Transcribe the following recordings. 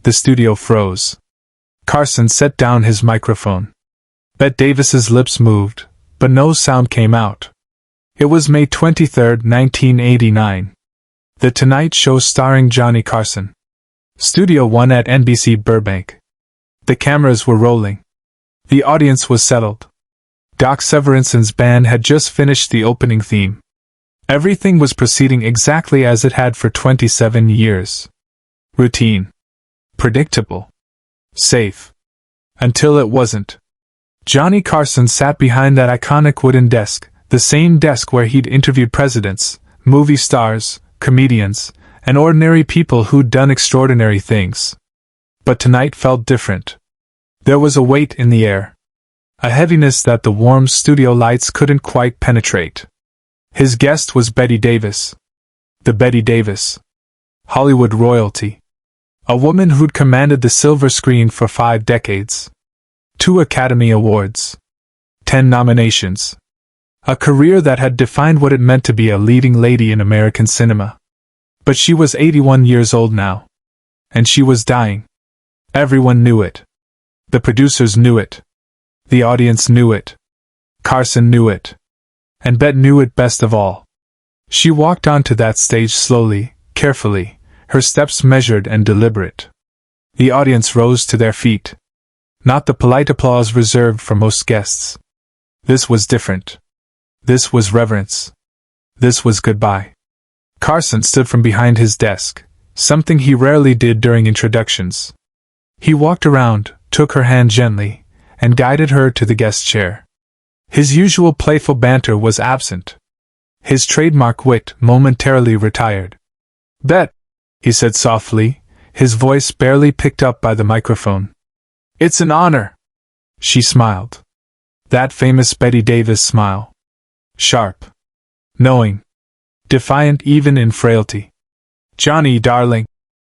The studio froze. Carson set down his microphone. Bette Davis's lips moved, but no sound came out. It was May 23, 1989. The Tonight Show starring Johnny Carson. Studio One at NBC Burbank. The cameras were rolling. The audience was settled. Doc Severinsen's band had just finished the opening theme. Everything was proceeding exactly as it had for 27 years. Routine. Predictable. Safe. Until it wasn't. Johnny Carson sat behind that iconic wooden desk, the same desk where he'd interviewed presidents, movie stars, comedians, and ordinary people who'd done extraordinary things. But tonight felt different. There was a weight in the air. A heaviness that the warm studio lights couldn't quite penetrate. His guest was Bette Davis. The Bette Davis. Hollywood royalty. A woman who'd commanded the silver screen for 5 decades. 2 Academy Awards. 10 nominations. A career that had defined what it meant to be a leading lady in American cinema. But she was 81 years old now. And she was dying. Everyone knew it. The producers knew it. The audience knew it. Carson knew it. And Bette knew it best of all. She walked onto that stage slowly, carefully, her steps measured and deliberate. The audience rose to their feet. Not the polite applause reserved for most guests. This was different. This was reverence. This was goodbye. Carson stood from behind his desk, something he rarely did during introductions. He walked around, took her hand gently, and guided her to the guest chair. His usual playful banter was absent. His trademark wit momentarily retired. "Bette," he said softly, his voice barely picked up by the microphone. "It's an honor." She smiled. That famous Bette Davis smile. Sharp. Knowing. Defiant even in frailty. "Johnny, darling,"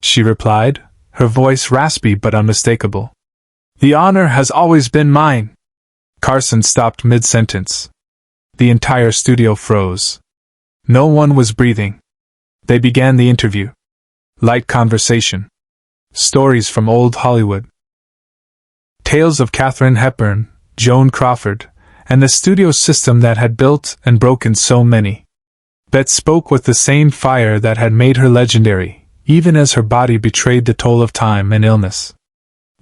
she replied, her voice raspy but unmistakable. "The honor has always been mine." Carson stopped mid-sentence. The entire studio froze. No one was breathing. They began the interview. Light conversation. Stories from old Hollywood. Tales of Katharine Hepburn, Joan Crawford, and the studio system that had built and broken so many. Bette spoke with the same fire that had made her legendary, even as her body betrayed the toll of time and illness.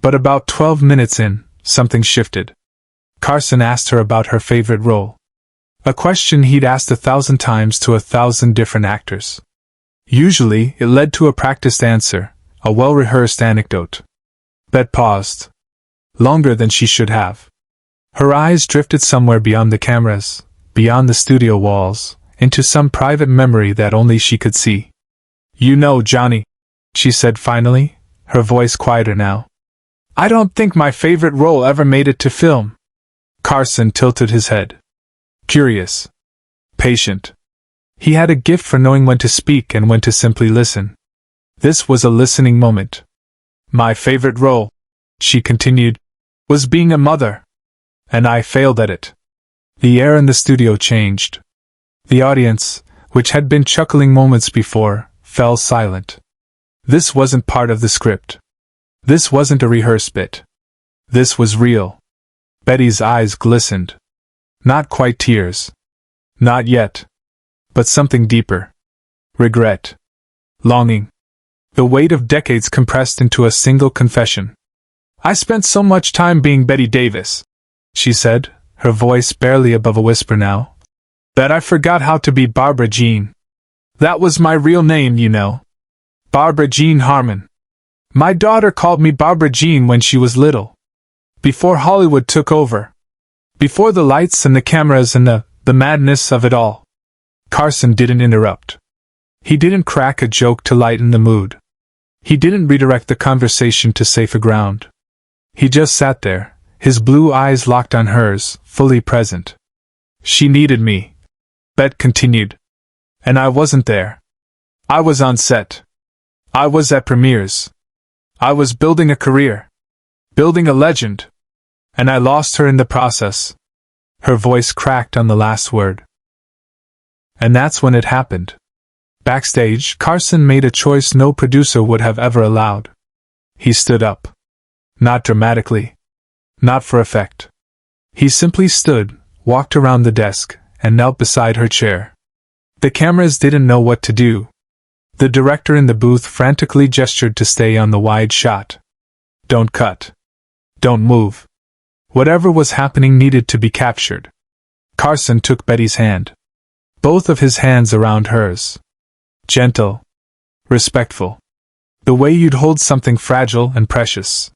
But about 12 minutes in, something shifted. Carson asked her about her favorite role. A question he'd asked 1,000 times to 1,000 different actors. Usually, it led to a practiced answer, a well-rehearsed anecdote. Bette paused. Longer than she should have. Her eyes drifted somewhere beyond the cameras, beyond the studio walls, into some private memory that only she could see. "You know, Johnny," she said finally, her voice quieter now. "I don't think my favorite role ever made it to film." Carson tilted his head. Curious. Patient. He had a gift for knowing when to speak and when to simply listen. This was a listening moment. "My favorite role," she continued, "was being a mother. And I failed at it." The air in the studio changed. The audience, which had been chuckling moments before, fell silent. This wasn't part of the script. This wasn't a rehearsed bit. This was real. Betty's eyes glistened. Not quite tears. Not yet. But something deeper. Regret. Longing. The weight of decades compressed into a single confession. "I spent so much time being Bette Davis," she said, her voice barely above a whisper now, "that I forgot how to be Barbara Jean. That was my real name, you know. Barbara Jean Harmon. My daughter called me Barbara Jean when she was little. Before Hollywood took over. Before the lights and the cameras and the madness of it all." Carson didn't interrupt. He didn't crack a joke to lighten the mood. He didn't redirect the conversation to safer ground. He just sat there, his blue eyes locked on hers, fully present. "She needed me," Bette continued. "And I wasn't there. I was on set. I was at premieres. I was building a career. Building a legend. And I lost her in the process." Her voice cracked on the last word. And that's when it happened. Backstage, Carson made a choice no producer would have ever allowed. He stood up. Not dramatically. Not for effect. He simply stood, walked around the desk, and knelt beside her chair. The cameras didn't know what to do. The director in the booth frantically gestured to stay on the wide shot. Don't cut. Don't move. Whatever was happening needed to be captured. Carson took Betty's hand. Both of his hands around hers. Gentle. Respectful. The way you'd hold something fragile and precious.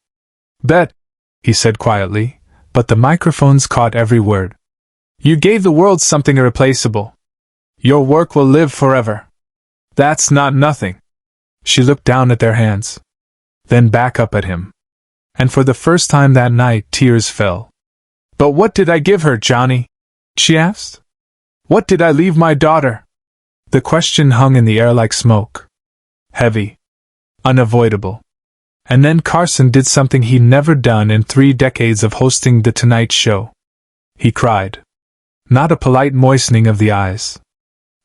Bet, he said quietly, but the microphones caught every word. You gave the world something irreplaceable. Your work will live forever. That's not nothing. She looked down at their hands. Then back up at him. And for the first time that night, tears fell. But what did I give her, Johnny? She asked. What did I leave my daughter? The question hung in the air like smoke. Heavy. Unavoidable. And then Carson did something he'd never done in 3 decades of hosting The Tonight Show. He cried. Not a polite moistening of the eyes.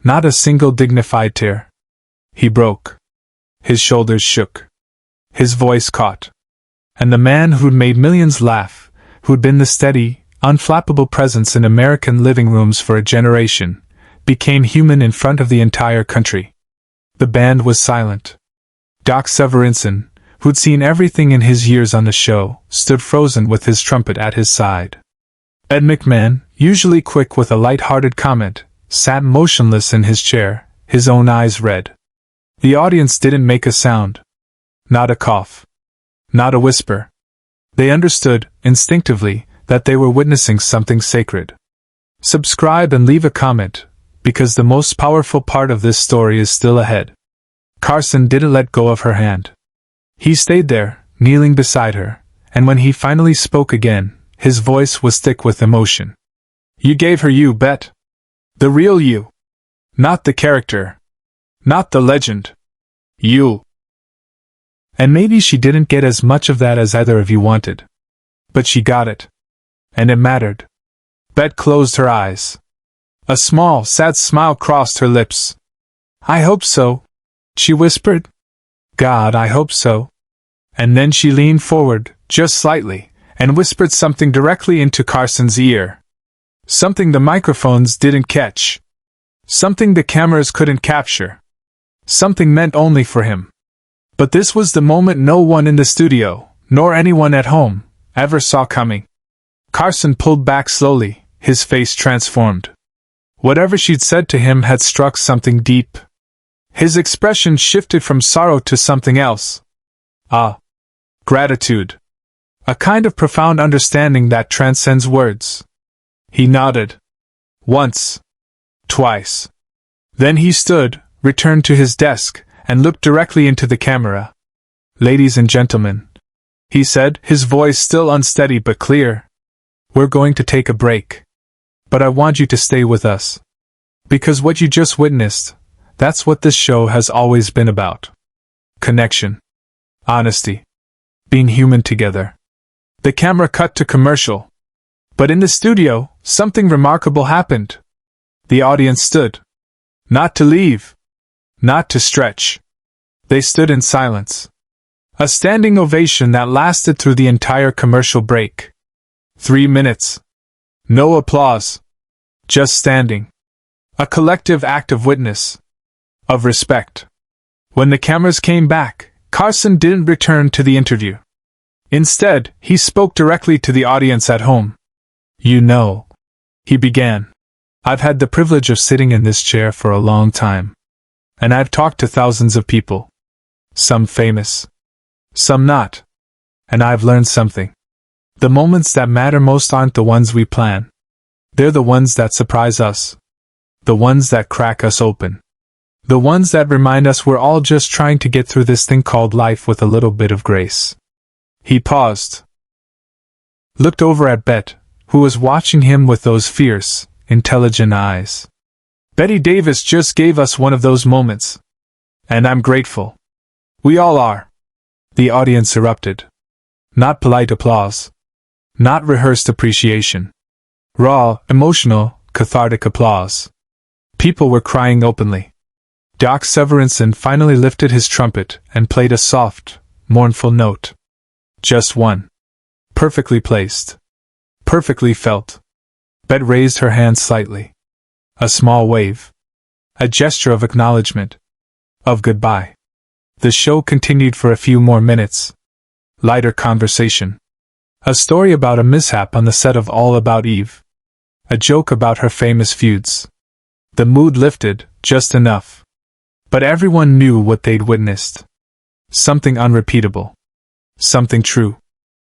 Not a single dignified tear. He broke. His shoulders shook. His voice caught. And the man who'd made millions laugh, who'd been the steady, unflappable presence in American living rooms for a generation, became human in front of the entire country. The band was silent. Doc Severinsen, who'd seen everything in his years on the show, stood frozen with his trumpet at his side. Ed McMahon, usually quick with a light-hearted comment, sat motionless in his chair, his own eyes red. The audience didn't make a sound. Not a cough. Not a whisper. They understood, instinctively, that they were witnessing something sacred. Subscribe and leave a comment, because the most powerful part of this story is still ahead. Carson didn't let go of her hand. He stayed there, kneeling beside her, and when he finally spoke again, his voice was thick with emotion. You gave her you, Bet. The real you. Not the character. Not the legend. You. And maybe she didn't get as much of that as either of you wanted. But she got it. And it mattered. Bet closed her eyes. A small, sad smile crossed her lips. I hope so, she whispered. God, I hope so. And then she leaned forward, just slightly, and whispered something directly into Carson's ear. Something the microphones didn't catch. Something the cameras couldn't capture. Something meant only for him. But this was the moment no one in the studio, nor anyone at home, ever saw coming. Carson pulled back slowly, his face transformed. Whatever she'd said to him had struck something deep. His expression shifted from sorrow to something else. Gratitude. A kind of profound understanding that transcends words. He nodded. Once. Twice. Then he stood, returned to his desk, and looked directly into the camera. Ladies and gentlemen, he said, his voice still unsteady but clear. We're going to take a break. But I want you to stay with us. Because what you just witnessed, that's what this show has always been about. Connection. Honesty. Being human together. The camera cut to commercial. But in the studio, something remarkable happened. The audience stood. Not to leave. Not to stretch. They stood in silence. A standing ovation that lasted through the entire commercial break. 3 minutes. No applause. Just standing. A collective act of witness. Of respect. When the cameras came back, Carson didn't return to the interview. Instead, he spoke directly to the audience at home. You know, he began. I've had the privilege of sitting in this chair for a long time. And I've talked to thousands of people. Some famous. Some not. And I've learned something. The moments that matter most aren't the ones we plan. They're the ones that surprise us. The ones that crack us open. The ones that remind us we're all just trying to get through this thing called life with a little bit of grace. He paused. Looked over at Bet, who was watching him with those fierce, intelligent eyes. Bette Davis just gave us one of those moments. And I'm grateful. We all are. The audience erupted. Not polite applause. Not rehearsed appreciation. Raw, emotional, cathartic applause. People were crying openly. Doc Severinsen finally lifted his trumpet and played a soft, mournful note. Just one. Perfectly placed. Perfectly felt. Bette raised her hand slightly. A small wave. A gesture of acknowledgement. Of goodbye. The show continued for a few more minutes. Lighter conversation. A story about a mishap on the set of All About Eve. A joke about her famous feuds. The mood lifted, just enough. But everyone knew what they'd witnessed. Something unrepeatable. Something true.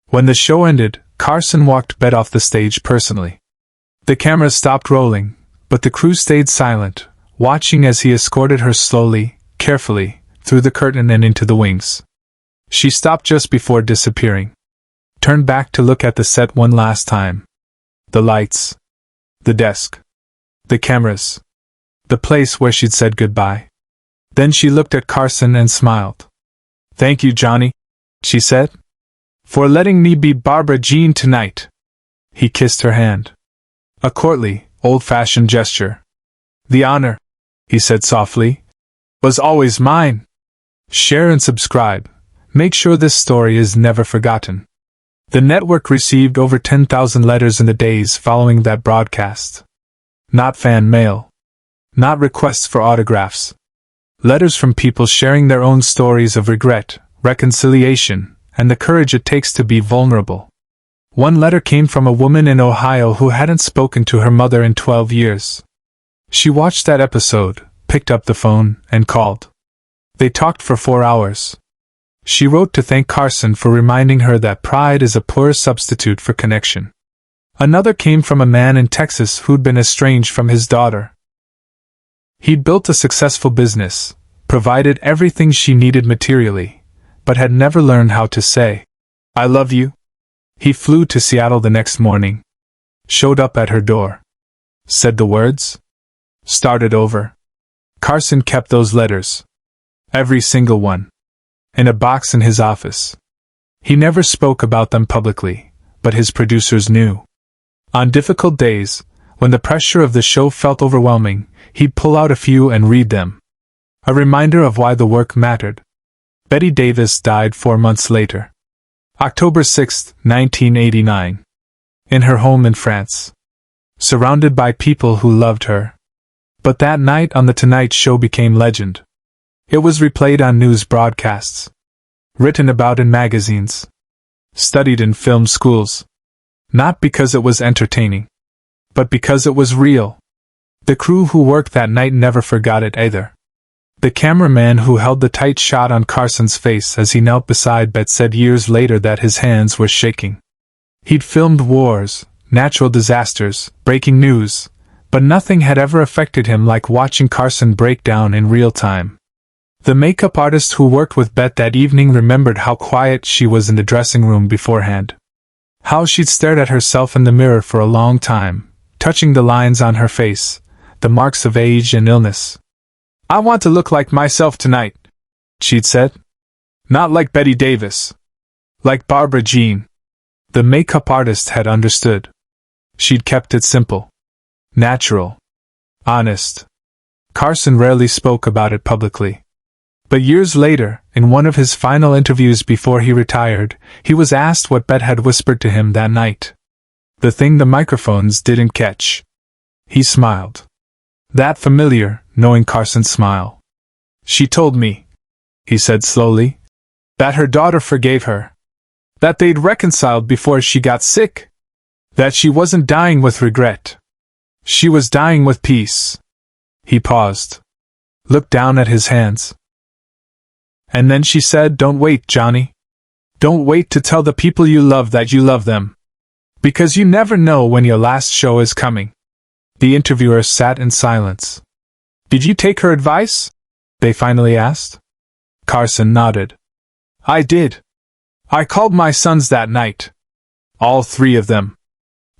When the show ended, Carson walked Bette off the stage personally. The camera stopped rolling, but the crew stayed silent, watching as he escorted her slowly, carefully, through the curtain and into the wings. She stopped just before disappearing. Turned back to look at the set one last time. The lights. The desk. The cameras. The place where she'd said goodbye. Then she looked at Carson and smiled. "Thank you, Johnny," she said, "for letting me be Barbara Jean tonight." He kissed her hand. A courtly, old-fashioned gesture. "The honor," he said softly, "was always mine." Share and subscribe. Make sure this story is never forgotten. The network received over 10,000 letters in the days following that broadcast. Not fan mail. Not requests for autographs. Letters from people sharing their own stories of regret, reconciliation, and the courage it takes to be vulnerable. One letter came from a woman in Ohio who hadn't spoken to her mother in 12 years. She watched that episode, picked up the phone, and called. They talked for 4 hours. She wrote to thank Carson for reminding her that pride is a poor substitute for connection. Another came from a man in Texas who'd been estranged from his daughter. He'd built a successful business, provided everything she needed materially, but had never learned how to say, "I love you." He flew to Seattle the next morning. Showed up at her door. Said the words. Started over. Carson kept those letters. Every single one. In a box in his office. He never spoke about them publicly, but his producers knew. On difficult days, when the pressure of the show felt overwhelming, he'd pull out a few and read them. A reminder of why the work mattered. Bette Davis died 4 months later. October 6, 1989. In her home in France. Surrounded by people who loved her. But that night on The Tonight Show became legend. It was replayed on news broadcasts. Written about in magazines. Studied in film schools. Not because it was entertaining, but because it was real. The crew who worked that night never forgot it either. The cameraman who held the tight shot on Carson's face as he knelt beside Bette said years later that his hands were shaking. He'd filmed wars, natural disasters, breaking news, but nothing had ever affected him like watching Carson break down in real time. The makeup artist who worked with Bette that evening remembered how quiet she was in the dressing room beforehand. How she'd stared at herself in the mirror for a long time, touching the lines on her face, the marks of age and illness. "I want to look like myself tonight," she'd said. "Not like Bette Davis. Like Barbara Jean." The makeup artist had understood. She'd kept it simple. Natural. Honest. Carson rarely spoke about it publicly. But years later, in one of his final interviews before he retired, he was asked what Bette had whispered to him that night. The thing the microphones didn't catch. He smiled. That familiar, knowing Carson smile. "She told me," he said slowly, "that her daughter forgave her. That they'd reconciled before she got sick. That she wasn't dying with regret. She was dying with peace." He paused. Looked down at his hands. "And then she said, 'Don't wait, Johnny. Don't wait to tell the people you love that you love them. Because you never know when your last show is coming.'" The interviewer sat in silence. "Did you take her advice?" they finally asked. Carson nodded. "I did. I called my sons that night. All 3 of them.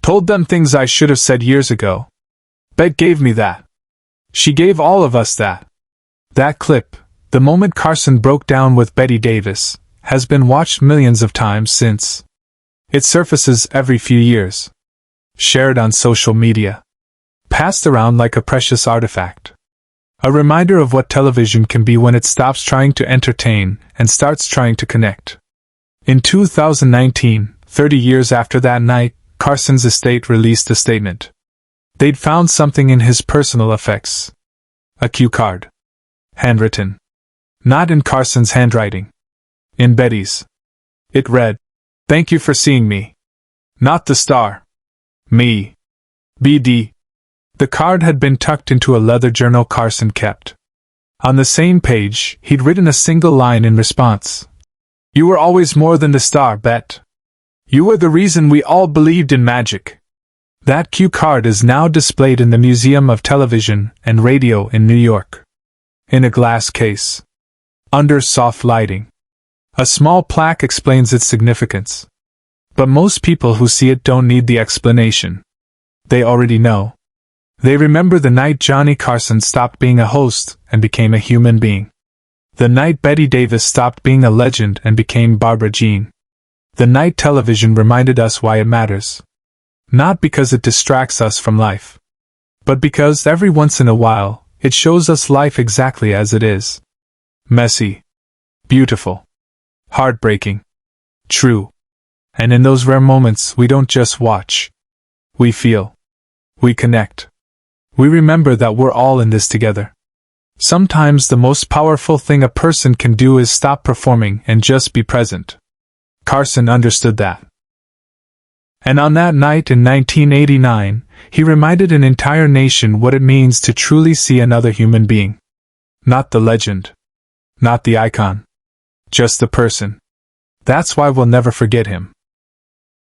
Told them things I should have said years ago. Bette gave me that. She gave all of us that." That clip, the moment Carson broke down with Bette Davis, has been watched millions of times since. It surfaces every few years. Shared on social media. Passed around like a precious artifact. A reminder of what television can be when it stops trying to entertain and starts trying to connect. In 2019, 30 years after that night, Carson's estate released a statement. They'd found something in his personal effects. A cue card. Handwritten. Not in Carson's handwriting. In Betty's. It read, "Thank you for seeing me. Not the star. Me. BD." The card had been tucked into a leather journal Carson kept. On the same page, he'd written a single line in response. "You were always more than the star, Bet. You were the reason we all believed in magic." That cue card is now displayed in the Museum of Television and Radio in New York. In a glass case. Under soft lighting. A small plaque explains its significance. But most people who see it don't need the explanation. They already know. They remember the night Johnny Carson stopped being a host and became a human being. The night Bette Davis stopped being a legend and became Barbara Jean. The night television reminded us why it matters. Not because it distracts us from life, but because every once in a while, it shows us life exactly as it is. Messy. Beautiful. Heartbreaking. True. And in those rare moments, we don't just watch. We feel. We connect. We remember that we're all in this together. Sometimes the most powerful thing a person can do is stop performing and just be present. Carson understood that. And on that night in 1989, he reminded an entire nation what it means to truly see another human being. Not the legend. Not the icon. Just the person. That's why we'll never forget him.